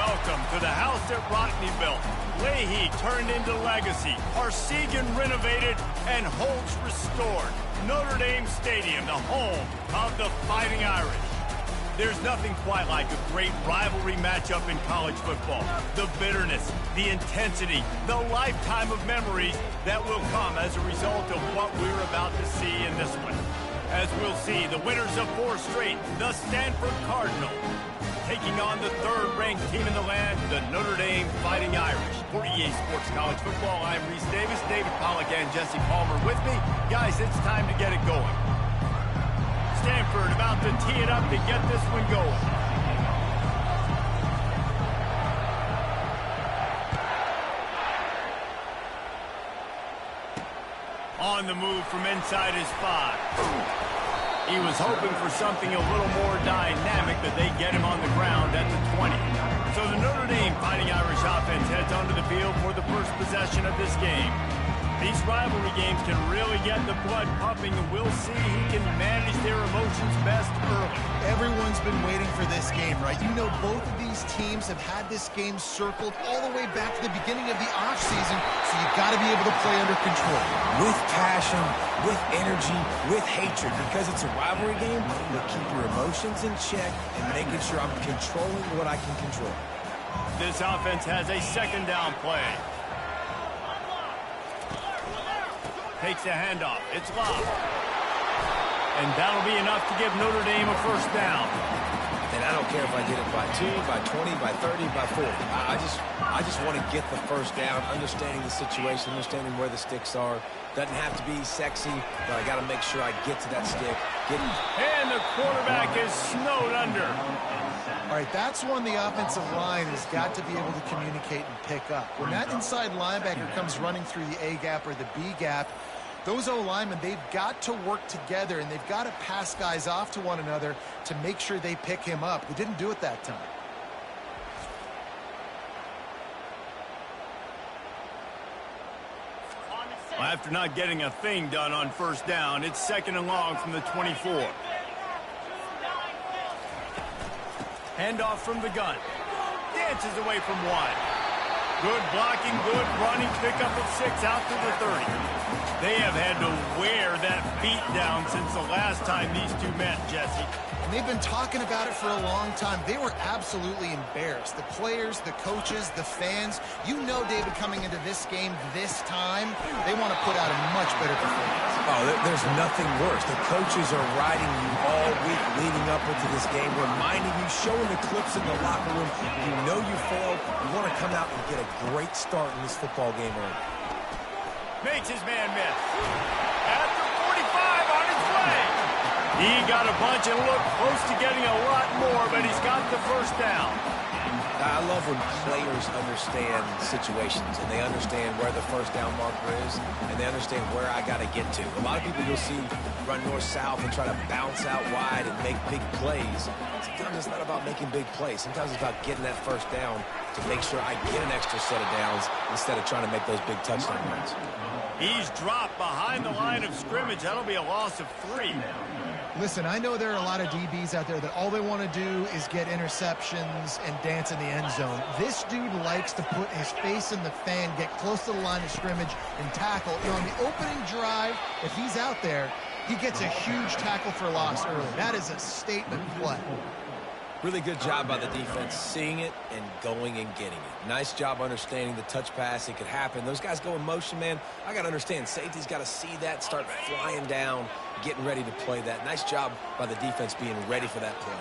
Welcome to the house that Rodney built. Leahy turned into legacy. Arsegan renovated and Holtz restored. Notre Dame Stadium, the home of the Fighting Irish. There's nothing quite like a great rivalry matchup in college football. The bitterness, the intensity, the lifetime of memories that will come as a result of what we're about to see in this one. As we'll see, the winners of 4 straight, the Standford Cardinals, taking on the 3rd-ranked team in the land, the Notre Dame Fighting Irish. For EA Sports College Football, I'm Reese Davis, David Pollack, and Jesse Palmer with me. Guys, it's time to get it going. Standford about to tee it up to get this one going. On the move from inside his 5. He was hoping for something a little more dynamic, but they get him on the ground at the 20. So the Notre Dame Fighting Irish offense heads onto the field for the first possession of this game. These rivalry games can really get the blood pumping, and we'll see who can manage their emotions best early. Everyone's been waiting for this game, right? You know, both of these teams have had this game circled all the way back to the beginning of the offseason, so you've got to be able to play under control. With passion, with energy, with hatred, because it's a rivalry game, you'll keep your emotions in check and making sure I'm controlling what I can control. This offense has a 2nd down play. Takes a handoff. It's locked. And that'll be enough to give Notre Dame a 1st down. And I don't care if I get it by 2, by 20, by 30, by 40. I just want to get the 1st down, understanding the situation, understanding where the sticks are. Doesn't have to be sexy, but I got to make sure I get to that stick. And the quarterback is snowed under. All right, that's one the offensive line has got to be able to communicate and pick up. When that inside linebacker comes running through the A gap or the B gap, those O-linemen, they've got to work together, and they've got to pass guys off to one another to make sure they pick him up. They didn't do it that time. Well, after not getting a thing done on 1st down, it's 2nd and long from the 24. Handoff from the gun. Dances away from 1. Good blocking, good running, pickup of 6 out to the 30. They have had to wear that beat down since the last time these two met, Jesse. And they've been talking about it for a long time. They were absolutely embarrassed. The players, the coaches, the fans. You know, David, coming into this game this time, they want to put out a much better performance. Oh, there's nothing worse. The coaches are riding you all week leading up into this game, reminding you, showing the clips in the locker room. You know you failed. You want to come out and get a great start in this football game early. Makes his man miss. At the 45 on his way. He got a bunch and looked close to getting a lot more, but he's got the 1st down. I love when players understand situations and they understand where the 1st down marker is and they understand where I got to get to. A lot of people you'll see run north-south and try to bounce out wide and make big plays. Sometimes it's not about making big plays. Sometimes it's about getting that 1st down to make sure I get an extra set of downs instead of trying to make those big touchdown runs. He's dropped behind the line of scrimmage. That'll be a loss of 3. Listen, I know there are a lot of DBs out there that all they want to do is get interceptions and dance in the end zone. This dude likes to put his face in the fan, get close to the line of scrimmage, and tackle. You know, on the opening drive, if he's out there, he gets a huge tackle for loss early. That is a statement play. Really good job by the defense seeing it and going and getting it. Nice job understanding the touch pass. It could happen. Those guys go in motion, man. I got to understand. Safety's got to see that, start flying down, getting ready to play that. Nice job by the defense being ready for that play.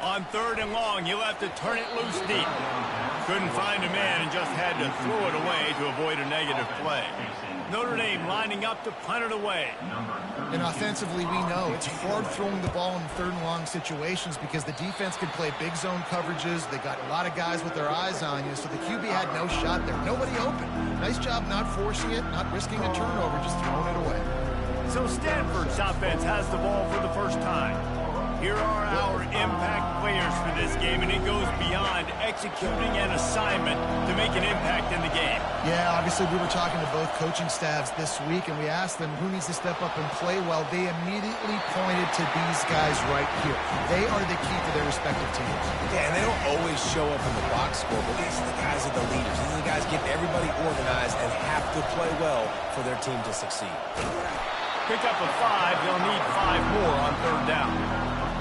On 3rd and long, he'll have to turn it loose deep. Couldn't find a man and just had to throw it away to avoid a negative play. Notre Dame lining up to punt it away. And offensively, we know it's hard throwing the ball in 3rd and long situations because the defense can play big zone coverages. They got a lot of guys with their eyes on you, so the QB had no shot there. Nobody open. Nice job not forcing it, not risking a turnover, just throwing it away. So Stanford's offense has the ball for the 1st time. Here are our impact players for this game, and it goes beyond executing an assignment to make an impact in the game. Yeah, obviously we were talking to both coaching staffs this week, and we asked them who needs to step up and play well. They immediately pointed to these guys right here. They are the key to their respective teams. Yeah, and they don't always show up in the box score, but these are the guys that are the leaders. These are the guys getting everybody organized and have to play well for their team to succeed. Pick up a 5. They'll need 5 more on third down.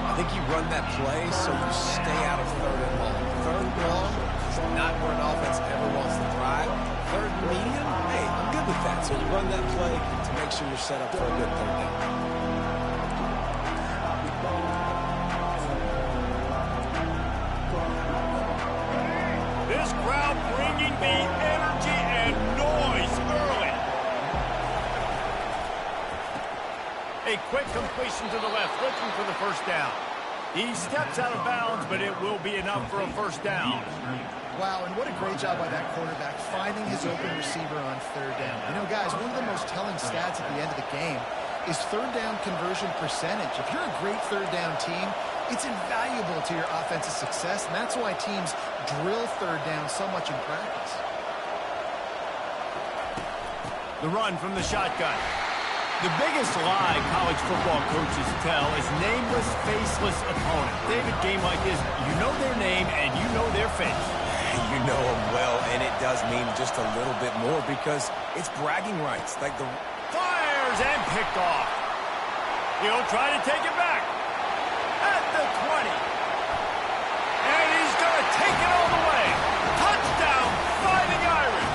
I think you run that play so you stay out of third and long. Third and long is not where an offense ever wants to thrive. Third and medium, hey, I'm good with that. So you run that play to make sure you're set up for a good third down. This crowd bringing the energy and noise early. A quick completion to the left, looking for the first down. He steps out of bounds, but it will be enough for a first down. Wow, and what a great job by that quarterback finding his open receiver on third down. You know, guys, one of the most telling stats at the end of the game is third down conversion percentage. If you're a great third down team, it's invaluable to your offensive success, and that's why teams drill third down so much in practice. The run from the shotgun. The biggest lie college football coaches tell is nameless, faceless opponent. David, game like this, you know their name and you know their face. You know them well, and it does mean just a little bit more because it's bragging rights. Like the Fires and picked off. He'll try to take it back. At the 20. And he's going to take it all the way. Touchdown, Fighting Irish.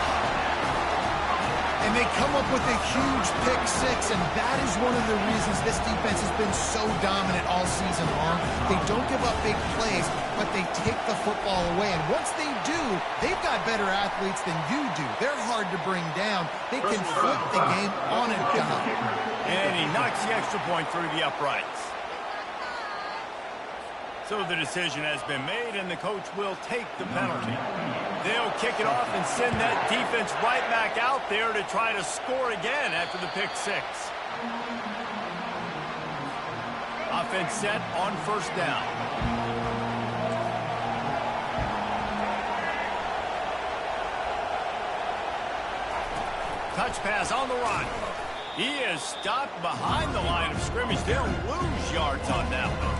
And they come up with a huge pick six, and that is one of the reasons this defense has been so dominant all season long. They don't give up big plays, but they take the football away. And once they do, they've got better athletes than you do. They're hard to bring down. They can flip the game on a dime. And he knocks the extra point through the uprights. So the decision has been made, and the coach will take the penalty. They'll kick it off and send that defense right back out there to try to score again after the pick six. Offense set on first down. Touch pass on the run. He is stopped behind the line of scrimmage. They'll lose yards on that one.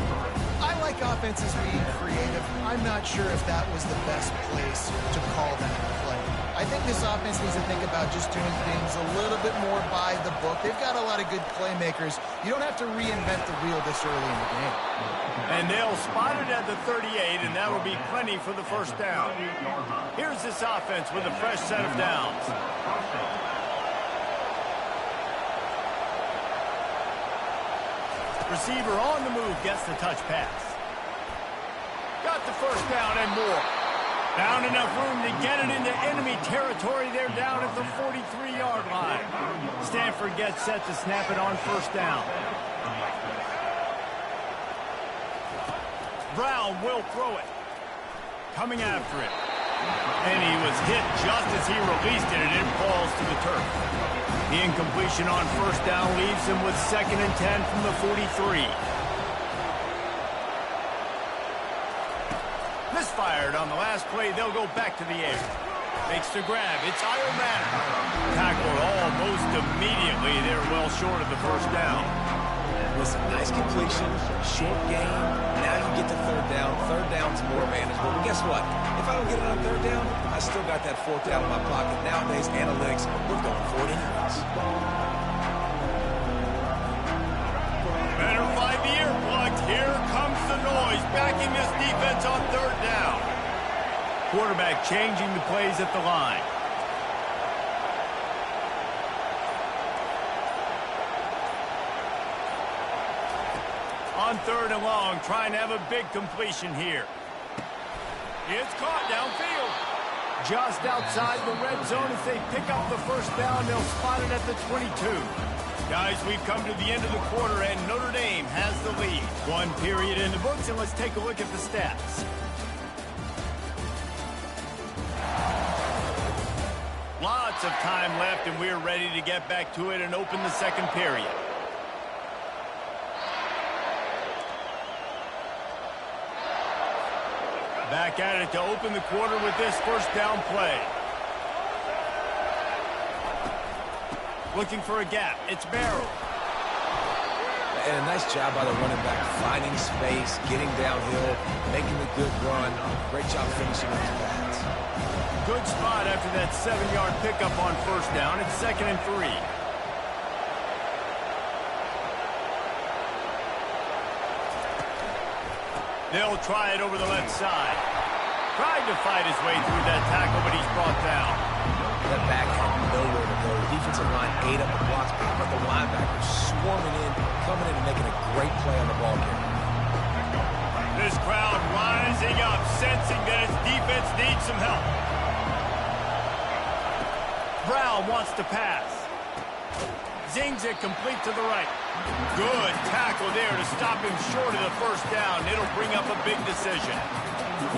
I like offenses being creative. I'm not sure if that was the best place to call that play. I think this offense needs to think about just doing things a little bit more by the book. They've got a lot of good playmakers. You don't have to reinvent the wheel this early in the game. And they'll spot it at the 38, and that will be plenty for the first down. Here's this offense with a fresh set of downs. Receiver on the move gets the touch pass. Got the first down and more. Found enough room to get it into enemy territory. They're down at the 43-yard line. Standford gets set to snap it on first down. Brown will throw it. Coming after it. And he was hit just as he released it, and it falls to the turf. The incompletion on first down leaves him with 2nd and 10 from the 43. Misfired on the last play. They'll go back to the air. Makes the grab. It's Iron Man. Tackled almost immediately. They're well short of the first down. Listen, nice completion, short game. Now you get to third down. Third down's more manageable. But guess what? If I don't get it on third down, I still got that fourth down in my pocket. Nowadays, analytics, we're going for it anyways. Better find the earplugs. Here comes the noise, backing this defense on third down. Quarterback changing the plays at the line. On third and long, trying to have a big completion here. It's caught downfield. Just outside the red zone as they pick up the first down. They'll spot it at the 22. Guys, we've come to the end of the quarter, and Notre Dame has the lead. One period in the books, and let's take a look at the stats. Lots of time left, and we're ready to get back to it and open the second period. Back at it to open the quarter with this first down play. Looking for a gap. It's Barrow. And a nice job by the running back, finding space, getting downhill, making a good run. Great job finishing with his pads. Good spot after that 7-yard pickup on first down. It's 2nd and 3. They'll try it over the left side. Tried to fight his way through that tackle, but he's brought down. That back had nowhere to go. The defensive line ate up the blocks, but the linebackers swarming in, coming in and making a great play on the ball carrier. This crowd rising up, sensing that its defense needs some help. Brown wants to pass. Zings it complete to the right. Good tackle there to stop him short of the first down. It'll bring up a big decision.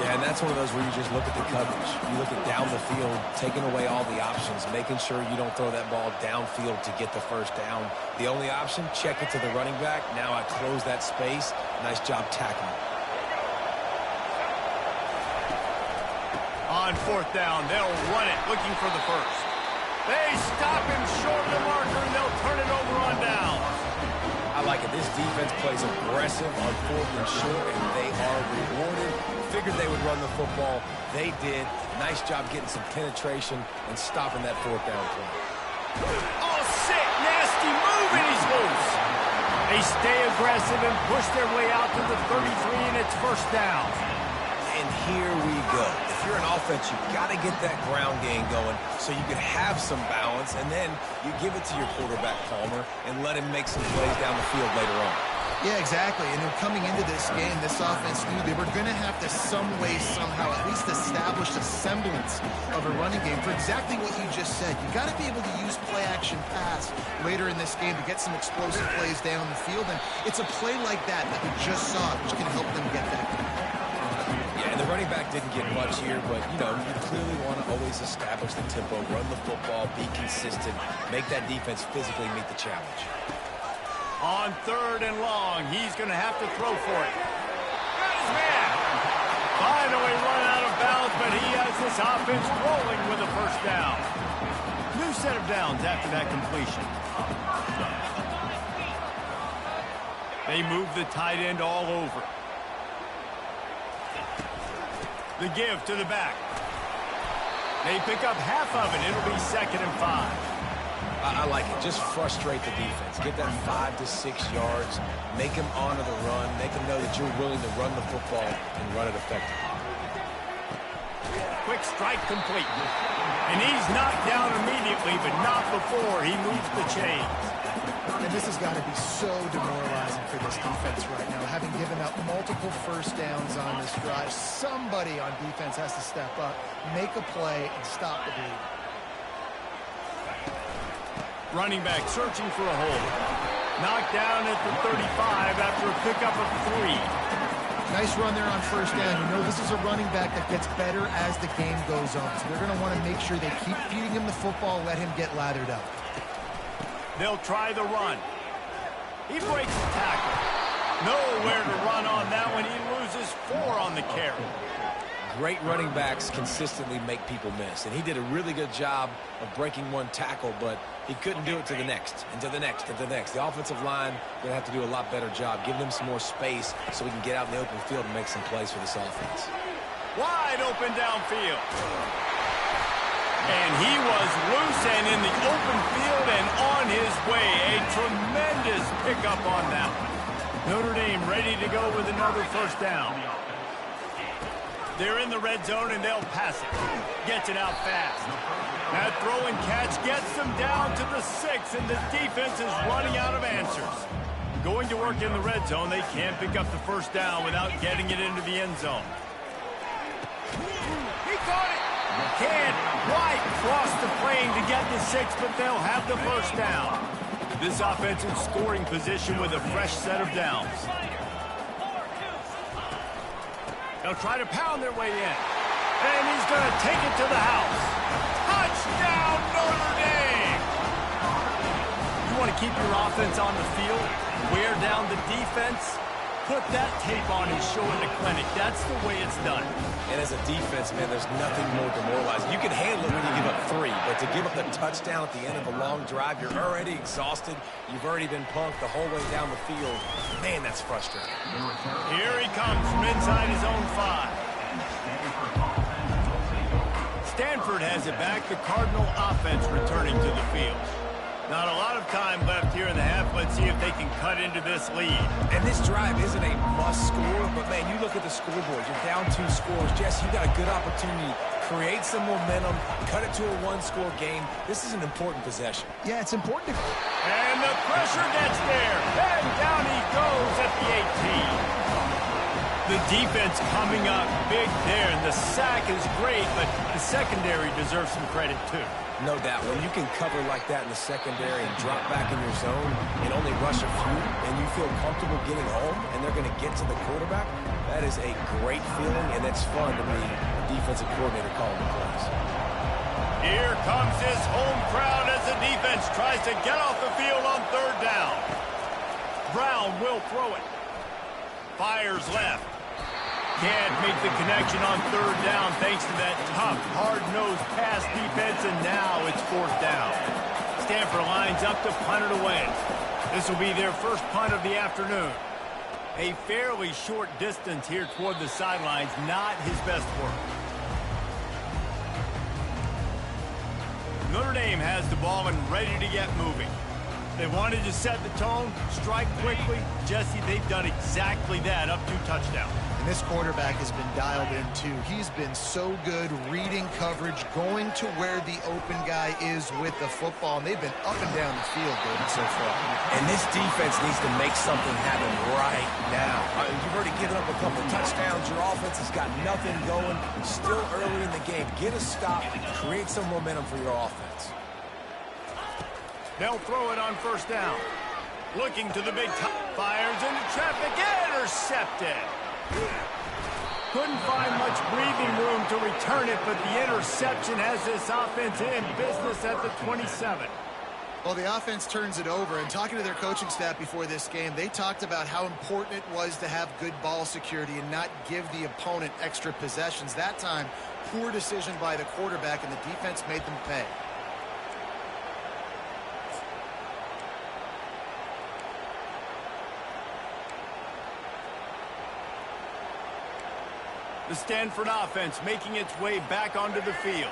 Yeah, and that's one of those where you just look at the coverage. You look at down the field, taking away all the options, making sure you don't throw that ball downfield to get the first down. The only option, check it to the running back. Now I close that space. Nice job tackling. On fourth down, they'll run it, looking for the first. They stop him short of the marker, and they'll turn it over on down. I like it. This defense plays aggressive on 4th and short, and they are rewarded. Figured they would run the football. They did. Nice job getting some penetration and stopping that 4th down play. Oh, sick, nasty move, and he's loose. They stay aggressive and push their way out to the 33, and it's first down. And here we go. If you're an offense, you've got to get that ground game going so you can have some balance, and then you give it to your quarterback, Palmer, and let him make some plays down the field later on. Yeah, exactly. And coming into this game, this offense knew they were going to have to some way, somehow, at least establish a semblance of a running game for exactly what you just said. You got to be able to use play-action pass later in this game to get some explosive plays down the field. And it's a play like that we just saw, which can help them get that. And the running back didn't get much here, but, you know, you clearly want to always establish the tempo, run the football, be consistent, make that defense physically meet the challenge. On 3rd and long, he's going to have to throw for it. Got his man. Finally run out of bounds, but he has this offense rolling with a first down. New set of downs after that completion. They move the tight end all over. The give to the back. They pick up half of it. It'll be 2nd and 5. I like it. Just frustrate the defense. Get that 5 to 6 yards. Make them honor the run. Make them know that you're willing to run the football and run it effectively. Quick strike complete. And he's knocked down immediately, but not before he moves the chains. And this has got to be so demoralizing for this defense right now. Having given up multiple first downs on this drive, somebody on defense has to step up, make a play, and stop the bleed. Running back searching for a hole. Knocked down at the 35 after a pickup of 3. Nice run there on first down. You know this is a running back that gets better as the game goes on. So they're going to want to make sure they keep feeding him the football, let him get lathered up. They'll try the run. He breaks the tackle. Nowhere to run on that one. He loses 4 on the carry. Great running backs consistently make people miss, and he did a really good job of breaking one tackle, but he couldn't do it to the next, and to the next, and to the next. The offensive line going to have to do a lot better job, giving them some more space so we can get out in the open field and make some plays for this offense. Wide open downfield. And he was loose and in the open field and on his way. A tremendous pickup on that one. Notre Dame ready to go with another first down. They're in the red zone, and they'll pass it. Gets it out fast. That throw and catch gets them down to the 6, and the defense is running out of answers. Going to work in the red zone, they can't pick up the first down without getting it into the end zone. He caught it. Can't quite cross the plane to get the 6, but they'll have the first down. This offense in scoring position with a fresh set of downs. They'll try to pound their way in. And he's going to take it to the house. Touchdown, Notre Dame! You want to keep your offense on the field, wear down the defense? put that tape on and show it in the clinic. That's the way it's done. And as a defense, man, there's nothing more demoralizing. You can handle it when you give up 3, but to give up the touchdown at the end of a long drive, you're already exhausted. You've already been punked the whole way down the field. Man, that's frustrating. Here he comes from inside his own 5. Stanford has it back. The Cardinal offense returning to the field. Not a lot of time left here in the half. Let's see if they can cut into this lead. And this drive isn't a must score, but, man, you look at the scoreboard. You're down 2 scores. Jesse, you got a good opportunity. Create some momentum. Cut it to a 1-score game. This is an important possession. Yeah, it's important. And the pressure gets there. And down he goes at the 18. The defense coming up big there, and the sack is great, but the secondary deserves some credit, too. No doubt. When you can cover like that in the secondary and drop back in your zone and only rush a few, and you feel comfortable getting home, and they're going to get to the quarterback, that is a great feeling, and it's fun to be a defensive coordinator calling the plays. Here comes his home crowd as the defense tries to get off the field on 3rd down. Brown will throw it. Fires left. Can't make the connection on 3rd down thanks to that tough, hard-nosed pass defense, and now it's 4th down. Stanford lines up to punt it away. This will be their first punt of the afternoon. A fairly short distance here toward the sidelines, not his best work. Notre Dame has the ball and ready to get moving. They wanted to set the tone, strike quickly. Jesse, they've done exactly that up to touchdown. And this quarterback has been dialed in, too. He's been so good reading coverage, going to where the open guy is with the football. And they've been up and down the field, David, so far. And this defense needs to make something happen right now. You've already given up a couple touchdowns. Your offense has got nothing going. Still early in the game. Get a stop. Create some momentum for your offense. They'll throw it on 1st down. Looking to the big top. Fires into traffic. Intercepted. Couldn't find much breathing room to return it, but the interception has this offense in business at the 27. Well, the offense turns it over, and talking to their coaching staff before this game, they talked about how important it was to have good ball security and not give the opponent extra possessions. That time, poor decision by the quarterback, and the defense made them pay. The Stanford offense making its way back onto the field.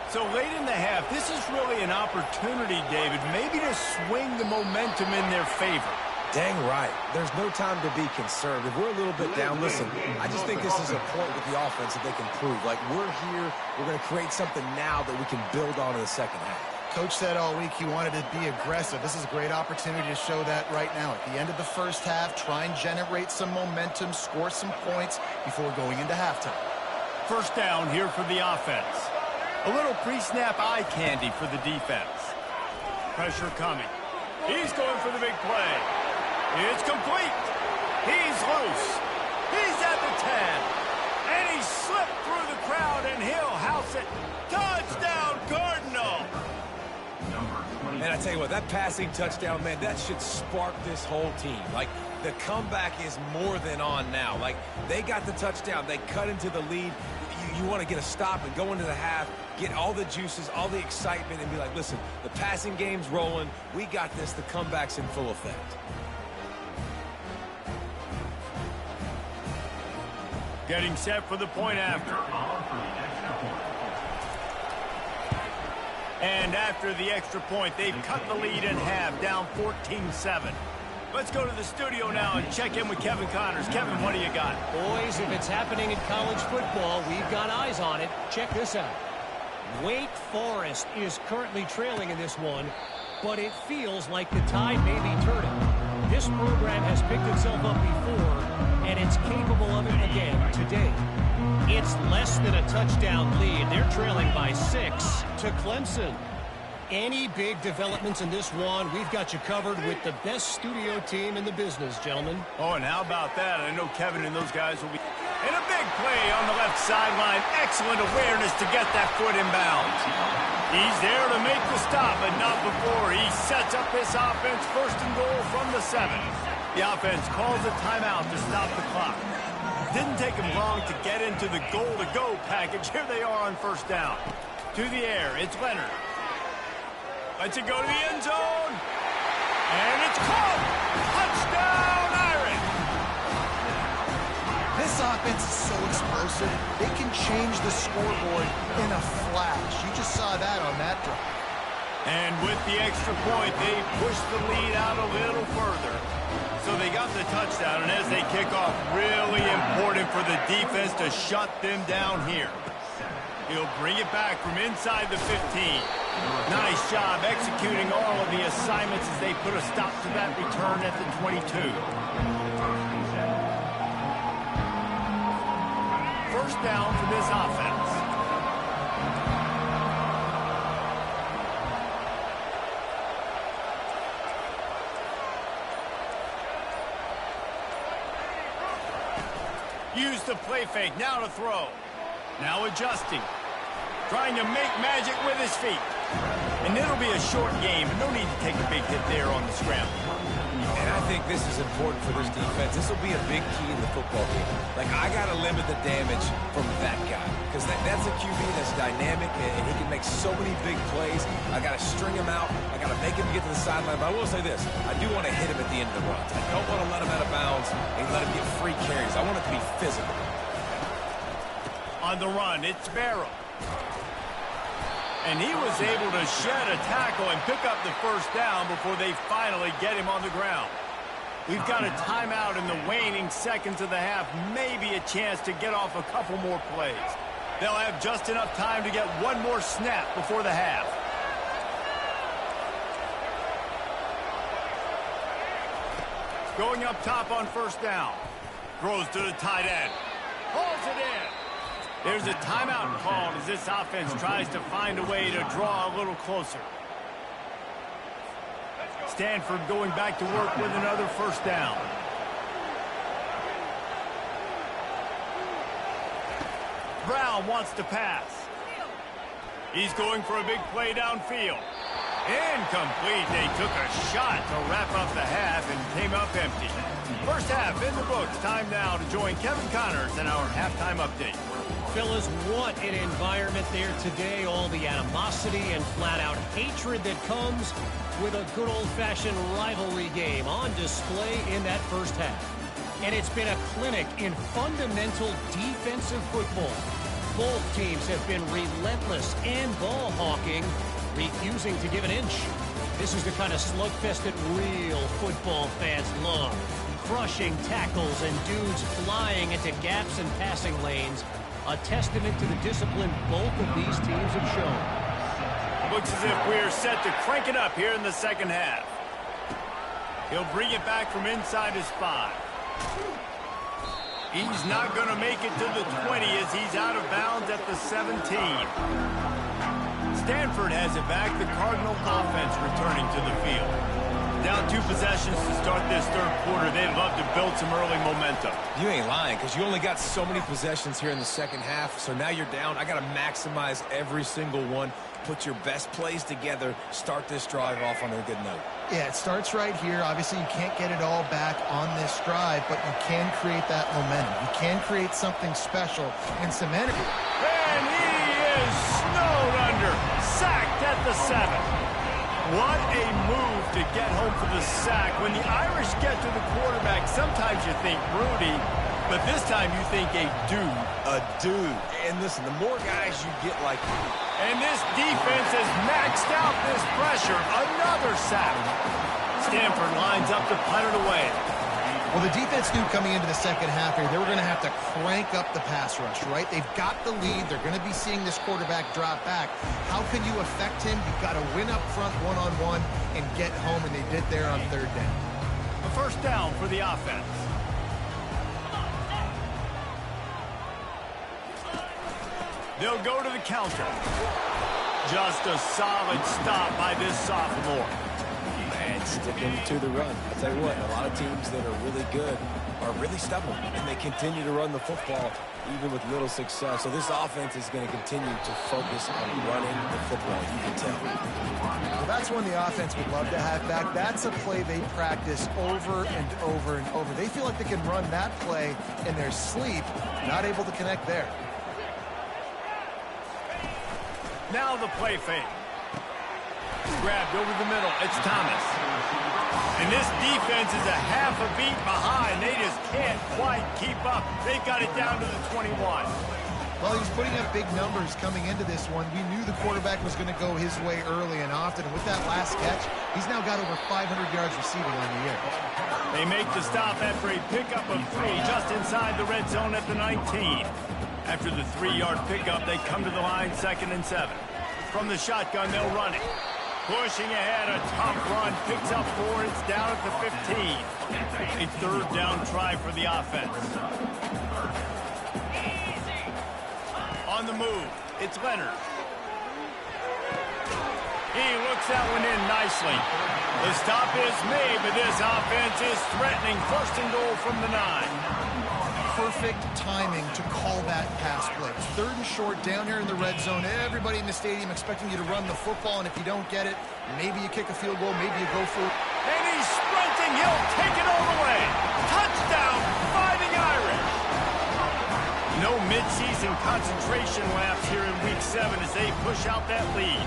So late in the half, this is really an opportunity, David, maybe to swing the momentum in their favor. Dang right. There's no time to be concerned. If we're a little bit down, listen, I just think this is a point with the offense that they can prove. Like, we're here, we're going to create something now that we can build on in the second half. Coach said all week he wanted to be aggressive. This is a great opportunity to show that right now. At the end of the first half, try and generate some momentum, score some points before going into halftime. 1st down here for the offense. A little pre-snap eye candy for the defense. Pressure coming. He's going for the big play. It's complete. He's loose. He's at the 10. And he slipped through the crowd, and he'll house it. Touchdown, Cardinal. Man, I tell you what, that passing touchdown, man, that should spark this whole team. Like, the comeback is more than on now. Like, they got the touchdown. They cut into the lead. You want to get a stop and go into the half, get all the juices, all the excitement, and be like, listen, the passing game's rolling. We got this. The comeback's in full effect. Getting set for the point after. And after the extra point, they've cut the lead in half, down 14-7. Let's go to the studio now and check in with Kevin Connors. Kevin, what do you got? Boys, if it's happening in college football, we've got eyes on it. Check this out. Wake Forest is currently trailing in this one, but it feels like the tide may be turning. This program has picked itself up before, and it's capable of it again today. It's less than a touchdown lead. They're trailing by 6 to Clemson. Any big developments in this one, we've got you covered with the best studio team in the business, gentlemen. Oh, and how about that? I know Kevin and those guys will be... And a big play on the left sideline. Excellent awareness to get that foot in bounds. He's there to make the stop, but not before. He sets up this offense 1st and goal from the 7. The offense calls a timeout to stop the clock. Didn't take them long to get into the goal-to-go package. Here they are on first down. To the air, it's Leonard. Lets it go to the end zone. And it's caught. Touchdown, Irish. This offense is so explosive. They can change the scoreboard in a flash. You just saw that on that drive. And with the extra point, they push the lead out a little further. So they got the touchdown, and as they kick off, really important for the defense to shut them down here. He'll bring it back from inside the 15. Nice job executing all of the assignments as they put a stop to that return at the 22. First down for this offense. Use the play fake, now to throw. Now adjusting. Trying to make magic with his feet. And it'll be a short game, but no need to take a big hit there on the scramble. And I think this is important for this defense. This will be a big key in the football game. Like, I got to limit the damage from that guy. Because that's a QB that's dynamic, and he can make so many big plays. I got to string him out. I got to make him get to the sideline. But I will say this. I do want to hit him at the end of the runs. I don't want to let him out of bounds and let him get free carries. I want it to be physical. On the run, it's Barrow. And he was able to shed a tackle and pick up the first down before they finally get him on the ground. We've got a timeout in the waning seconds of the half, maybe a chance to get off a couple more plays. They'll have just enough time to get one more snap before the half. Going up top on first down. Throws to the tight end. Pulls it in. There's a timeout called as this offense tries to find a way to draw a little closer. Standford going back to work with another first down. Brown wants to pass. He's going for a big play downfield. Incomplete. They took a shot to wrap up the half and came up empty. First half in the books. Time now to join Kevin Connors in our halftime update. Fellas, what an environment there today. All the animosity and flat-out hatred that comes with a good old-fashioned rivalry game on display in that first half. And it's been a clinic in fundamental defensive football. Both teams have been relentless and ball-hawking, refusing to give an inch. This is the kind of slugfest that real football fans love. Crushing tackles and dudes flying into gaps and passing lanes. A testament to the discipline both of these teams have shown. Looks as if we're set to crank it up here in the second half. He'll bring it back from inside his 5. He's not going to make it to the 20 as he's out of bounds at the 17. Stanford has it back. The Cardinal offense returning to the field. Down 2 possessions to start this third quarter. They'd love to build some early momentum. You ain't lying, because you only got so many possessions here in the second half, so now you're down. I got to maximize every single one. Put your best plays together. Start this drive off on a good note. Yeah, it starts right here. Obviously, you can't get it all back on this drive, but you can create that momentum. You can create something special and some energy. And he is snowed under. Sacked at the 7. What a move to get home for the sack. When the Irish get to the quarterback, sometimes you think Rudy, but this time you think a dude. A dude. And listen, the more guys you get like him. And this defense has maxed out this pressure. Another sack. Stanford lines up to punt it away. Well, the defense knew coming into the second half here, they were going to have to crank up the pass rush, right? They've got the lead. They're going to be seeing this quarterback drop back. How can you affect him? You've got to win up front one-on-one and get home, and they did there on third down. A first down for the offense. They'll go to the counter. Just a solid stop by this sophomore. And sticking to the run. I'll tell you what, a lot of teams that are really good are really stubborn, and they continue to run the football even with little success. So this offense is going to continue to focus on running the football, you can tell. Well, that's one the offense would love to have back. That's a play they practice over and over and over. They feel like they can run that play in their sleep, not able to connect there. Now the play fake. Grabbed over the middle. It's Thomas. And this defense is a half a beat behind. They just can't quite keep up. They've got it down to the 21. Well, he's putting up big numbers coming into this one. We knew the quarterback was going to go his way early and often. And with that last catch, he's now got over 500 yards receiving on the year. They make the stop after a pickup of 3 just inside the red zone at the 19. After the 3-yard pickup, they come to the line 2nd and 7. From the shotgun, they'll run it. Pushing ahead, a tough run, picks up 4, it's down at the 15. A 3rd down try for the offense. On the move, it's Leonard. He looks that one in nicely. The stop is made, but this offense is threatening. 1st and goal from the 9. Perfect timing to call that pass play. 3rd and short down here in the red zone. Everybody in the stadium expecting you to run the football, and if you don't get it, maybe you kick a field goal, maybe you go for it. And he's sprinting. He'll take it all the way. Touchdown, Fighting Irish. No midseason concentration laps here in Week 7 as they push out that lead.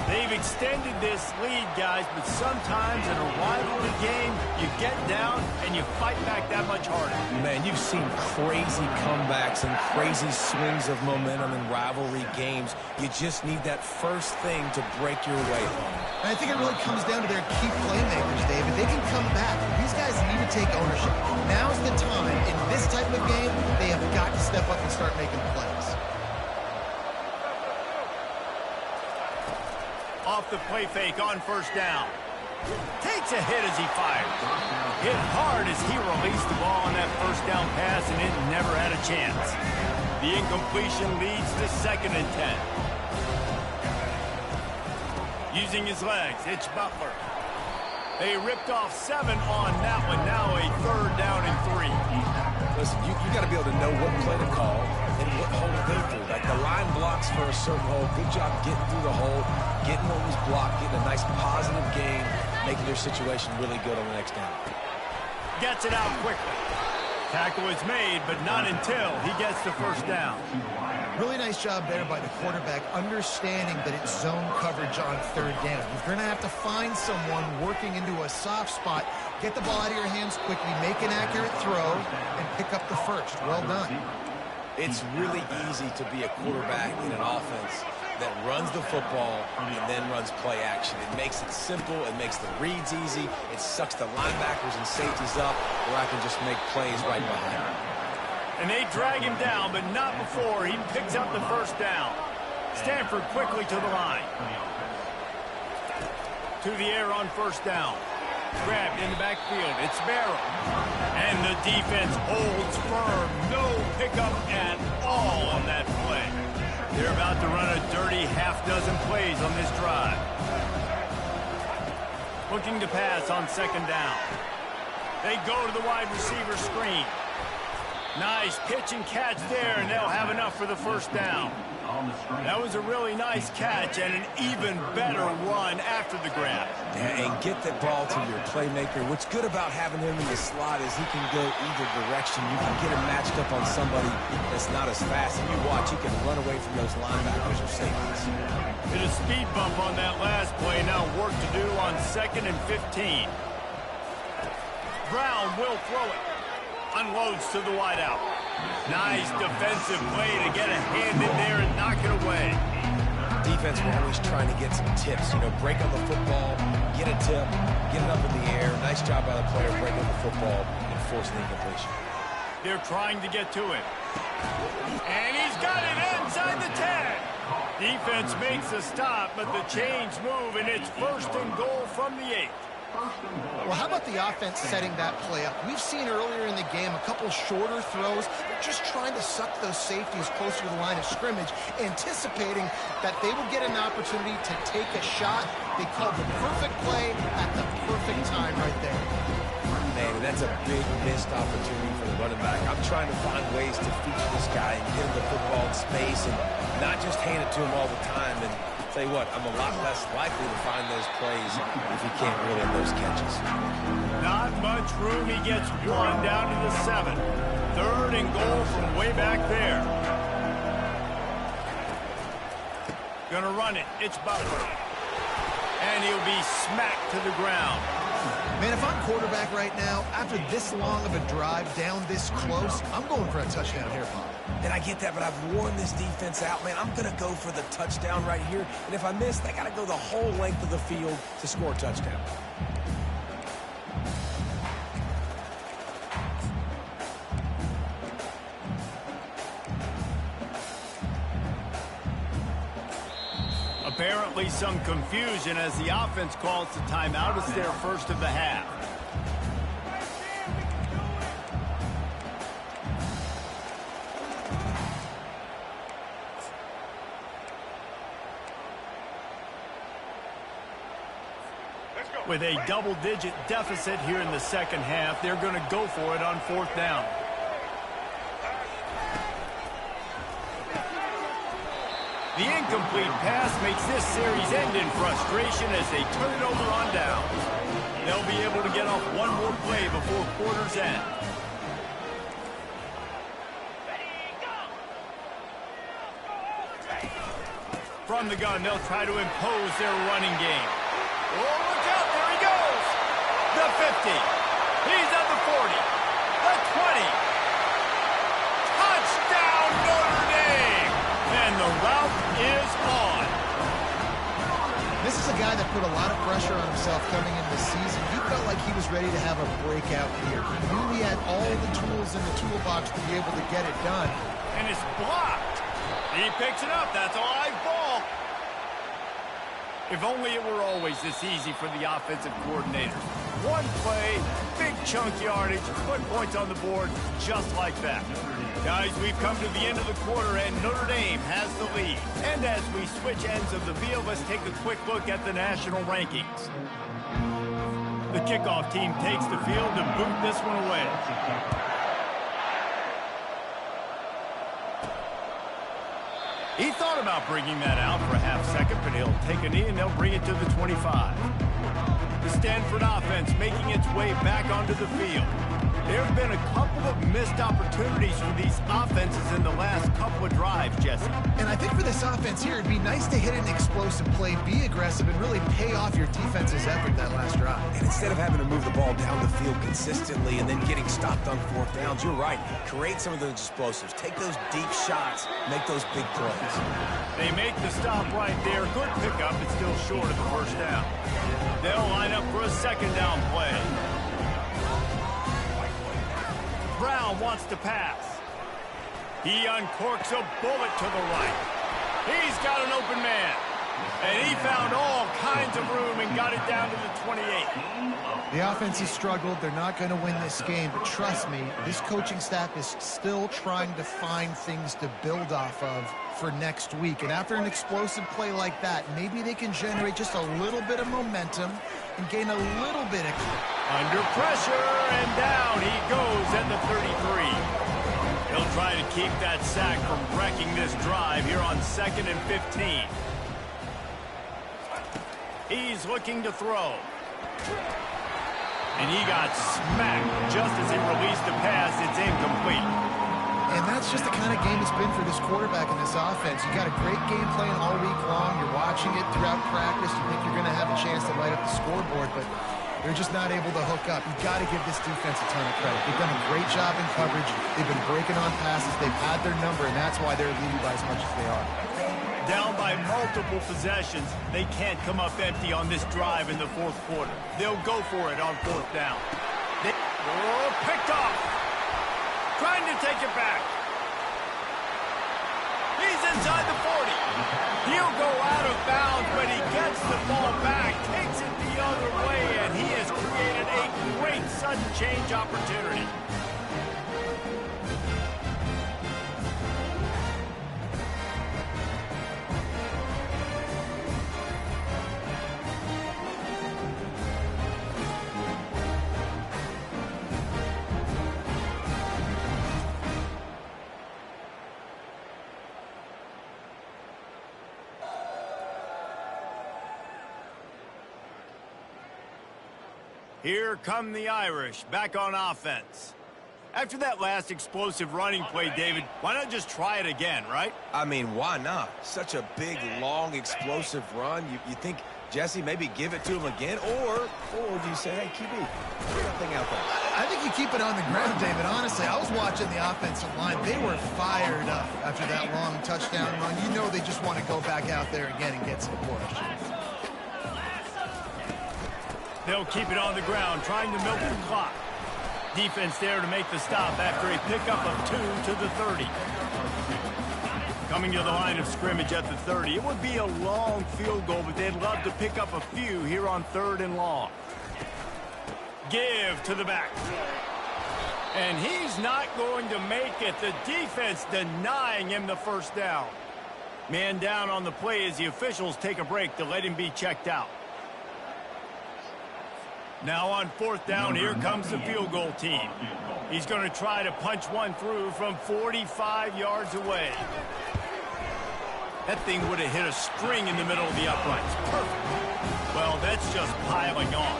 They've extended this lead, guys, but sometimes in a rivalry game, you get down and you fight back that much harder. Man, you've seen crazy comebacks and crazy swings of momentum in rivalry games. You just need that first thing to break your way home. And I think it really comes down to their key playmakers, David. They can come back. These guys need to take ownership. Now's the time. In this type of game, they have got to step up and start making plays. Off the play fake on 1st down. Takes a hit as he fires. Hit hard as he released the ball on that 1st down pass, and it never had a chance. The incompletion leads to 2nd and 10. Using his legs, it's Butler. They ripped off 7 on that one. Now a 3rd down and 3. Listen, you got to be able to know what play to call and what hole to go through. Like the line blocks for a certain hole. Good job getting through the hole, getting what was blocked, getting a nice positive gain, making their situation really good on the next down. Gets it out quickly. Tackle is made, but not until he gets the 1st down. Really nice job there by the quarterback, understanding that it's zone coverage on 3rd down. You're going to have to find someone working into a soft spot, get the ball out of your hands quickly, make an accurate throw, and pick up the 1st. Well done. It's really easy to be a quarterback in an offense that runs the football and then runs play action. It makes it simple. It makes the reads easy. It sucks the linebackers and safeties up where I can just make plays right behind them. And they drag him down, but not before he picks up the 1st down. Standford quickly to the line. To the air on 1st down. Grabbed in the backfield. It's Barrow. And the defense holds firm. No pickup at all on that play. They're about to run a dirty half-dozen plays on this drive. Looking to pass on 2nd down. They go to the wide receiver screen. Nice pitch and catch there, and they'll have enough for the 1st down. That was a really nice catch and an even better run after the grab. Yeah, and get that ball to your playmaker. What's good about having him in the slot is he can go either direction. You can get him matched up on somebody that's not as fast. If you watch, he can run away from those linebackers or safeties. Hit a speed bump on that last play. Now work to do on 2nd and 15. Brown will throw it. Unloads to the wideout. Nice defensive play to get a hand in there and knock it away. Defense are always trying to get some tips. You know, break on the football, get a tip, get it up in the air. Nice job by the player breaking the football and forcing the incompletion. They're trying to get to it. And he's got it inside the 10. Defense makes a stop, but the chains move, and it's 1st and goal from the 8. Well, how about the offense setting that play up? We've seen earlier in the game a couple shorter throws. They're just trying to suck those safeties closer to the line of scrimmage, anticipating that they would get an opportunity to take a shot. They called the perfect play at the perfect time right there. man, and that's a big missed opportunity for the running back. I'm trying to find ways to feature this guy and get him the football in space and not just hand it to him all the time. And tell you what, I'm a lot less likely to find those plays if he can't reel in those catches. Not much room. He gets one down to the 7. 3rd and goal from way back there. Gonna run it. It's Butler. And he'll be smacked to the ground. Man, if I'm quarterback right now, after this long of a drive down this close, I'm going for a touchdown here, Bob. And I get that, but I've worn this defense out, man. I'm going to go for the touchdown right here. And if I miss, I got to go the whole length of the field to score a touchdown. Apparently some confusion as the offense calls the timeout. It's their first of the half. With a double-digit deficit here in the second half, they're going to go for it on 4th down. The incomplete pass makes this series end in frustration as they turn it over on downs. They'll be able to get off one more play before quarter's end. From the gun, they'll try to impose their running game. Oh, look out, there he goes! The 50. He's at the 40. The 20. Touchdown, Notre Dame! And the route is on. This is a guy that put a lot of pressure on himself coming into the season. He felt like he was ready to have a breakout year. He knew he had all the tools in the toolbox to be able to get it done. And it's blocked. He picks it up. That's a live ball. If only it were always this easy for the offensive coordinators. One play, big chunk yardage, put points on the board just like that. Guys, we've come to the end of the quarter, and Notre Dame has the lead. And as we switch ends of the field, let's take a quick look at the national rankings. The kickoff team takes the field to boot this one away. He thought about bringing that out for a half second, but he'll take a knee and they'll bring it to the 25. The Standford offense making its way back onto the field. There have been a couple of missed opportunities for these offenses in the last couple of drives, Jesse. And I think for this offense here, it'd be nice to hit an explosive play, be aggressive, and really pay off your defense's effort that last drive. And instead of having to move the ball down the field consistently and then getting stopped on 4th downs, you're right. Create some of those explosives. Take those deep shots. Make those big plays. They make the stop right there. Good pickup. It's still short of the 1st down. They'll line up for a 2nd down play. Brown wants to pass. He uncorks a bullet to the right. He's got an open man. And he found all kinds of room and got it down to the 28. The offense has struggled. They're not going to win this game. But trust me, this coaching staff is still trying to find things to build off of for next week. And after an explosive play like that, maybe they can generate just a little bit of momentum and gain a little bit of... Under pressure, and down he goes at the 33. He'll try to keep that sack from wrecking this drive here on 2nd and 15. He's looking to throw. And he got smacked just as he released the pass. It's incomplete. And that's just the kind of game it's been for this quarterback and this offense. You got a great game plan all week long. You're watching it throughout practice. You think you're going to have a chance to light up the scoreboard, but they're just not able to hook up. You've got to give this defense a ton of credit. They've done a great job in coverage. They've been breaking on passes. They've had their number, and that's why they're leading by as much as they are. Down by multiple possessions, they can't come up empty on this drive in the 4th quarter. They'll go for it on 4th down. Picked off. Trying to take it back. He's inside the 40. He'll go out of bounds, but he gets the ball back, takes it the other way, and he has created a great sudden change opportunity. Here come the Irish, back on offense. After that last explosive running play, David, why not just try it again, right? I mean, why not? Such a big, long, explosive run. You think, Jesse, maybe give it to him again? Or do you say, hey, QB, put that thing out there? I think you keep it on the ground, David. Honestly, I was watching the offensive line. They were fired up after that long touchdown run. You know they just want to go back out there again and get some push. They'll keep it on the ground, trying to milk the clock. Defense there to make the stop after a pickup of 2 to the 30. Coming to the line of scrimmage at the 30. It would be a long field goal, but they'd love to pick up a few here on 3rd and long. Give to the back. And he's not going to make it. The defense denying him the first down. Man down on the play as the officials take a break to let him be checked out. Now on 4th down, here comes the field goal team. He's going to try to punch one through from 45 yards away. That thing would have hit a string in the middle of the uprights. Perfect. Well, that's just piling on.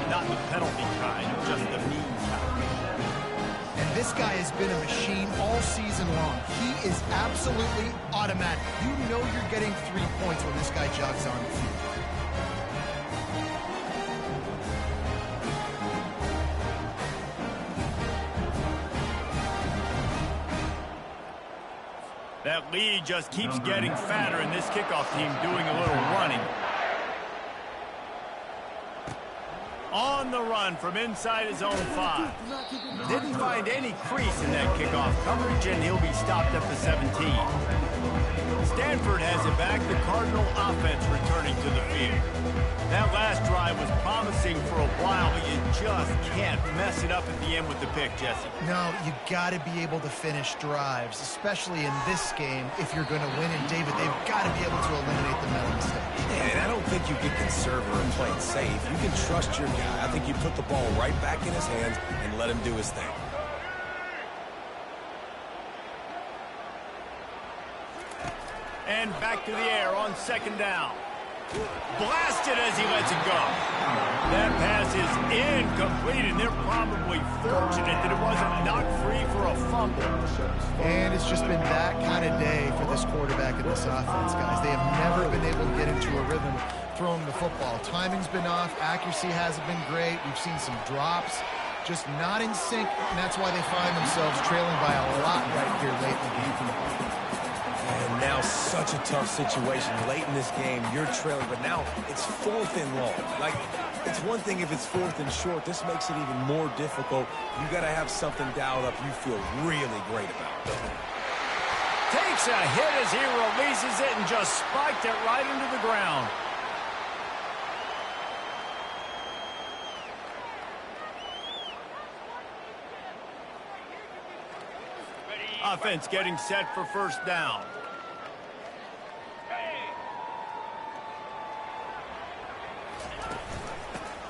Not the penalty kind, just the mean kind. And this guy has been a machine all season long. He is absolutely automatic. You know you're getting 3 points when this guy jogs on the field. That lead just keeps getting fatter, and this kickoff team doing a little running. On the run from inside his own 5. Didn't find any crease in that kickoff coverage, and he'll be stopped at the 17. Stanford has it back. The Cardinal offense returning to the field. That last drive was promising for a while, but you just can't mess it up at the end with the pick, Jesse. No, you got to be able to finish drives, especially in this game if you're going to win. And, David, they've got to be able to eliminate the mental mistakes. And I don't think you get conservative and play it safe. You can trust your guy. I think you put the ball right back in his hands and let him do his thing. And back to the air on 2nd down. Blasted as he lets it go. That pass is incomplete, and they're probably fortunate that it wasn't knocked free for a fumble. And it's just been that kind of day for this quarterback and this offense, guys. They have never been able to get into a rhythm throwing the football. Timing's been off. Accuracy hasn't been great. We've seen some drops. Just not in sync, and that's why they find themselves trailing by a lot right here late in the game. And now such a tough situation. Late in this game, you're trailing, but now it's 4th and long. Like, it's one thing if it's 4th and short. This makes it even more difficult. You got to have something dialed up you feel really great about. Takes a hit as he releases it and just spiked it right into the ground. Offense getting set for 1st down.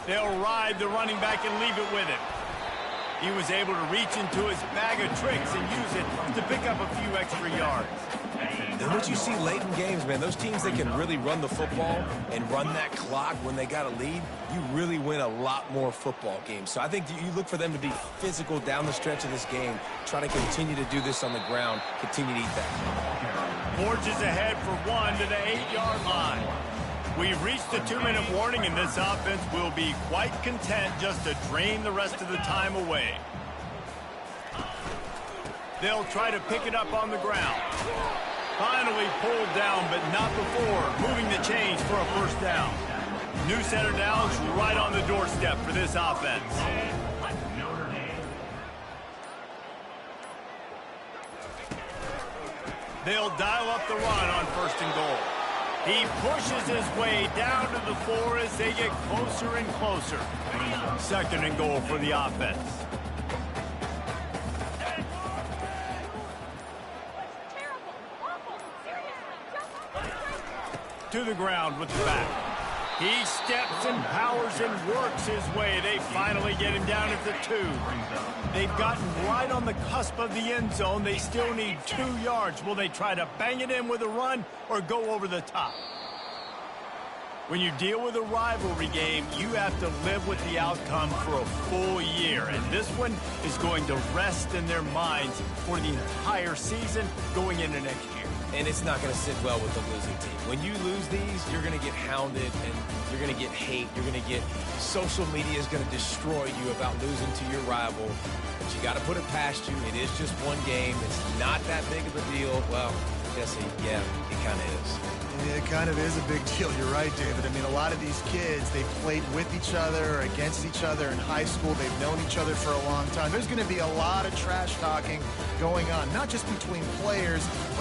They'll ride the running back and leave it with him. He was able to reach into his bag of tricks and use it to pick up a few extra yards. And what you see late in games, man, those teams that can really run the football and run that clock when they got a lead, you really win a lot more football games. So I think you look for them to be physical down the stretch of this game, try to continue to do this on the ground, continue to eat that. Forges ahead for 1 to the 8-yard line. We've reached the 2-minute warning, and this offense will be quite content just to drain the rest of the time away. They'll try to pick it up on the ground. Finally pulled down, but not before moving the chains for a 1st down. New set of downs right on the doorstep for this offense. They'll dial up the run on 1st and goal. He pushes his way down to the 4 as they get closer and closer. 2nd and goal for the offense. To the ground with the back. He steps and powers and works his way. They finally get him down at the 2. They've gotten right on the cusp of the end zone. They still need 2 yards. Will they try to bang it in with a run or go over the top? When you deal with a rivalry game, you have to live with the outcome for a full year. And this one is going to rest in their minds for the entire season going into next year. And it's not going to sit well with the losing team. When you lose these, you're going to get hounded and you're going to get hate. You're going to get social media is going to destroy you about losing to your rival. But you got to put it past you. It is just one game. It's not that big of a deal. Well, Jesse, yeah, it kind of is. It kind of is a big deal. You're right, David. I mean, a lot of these kids, they played with each other, against each other in high school. They've known each other for a long time. There's going to be a lot of trash talking going on, not just between players, but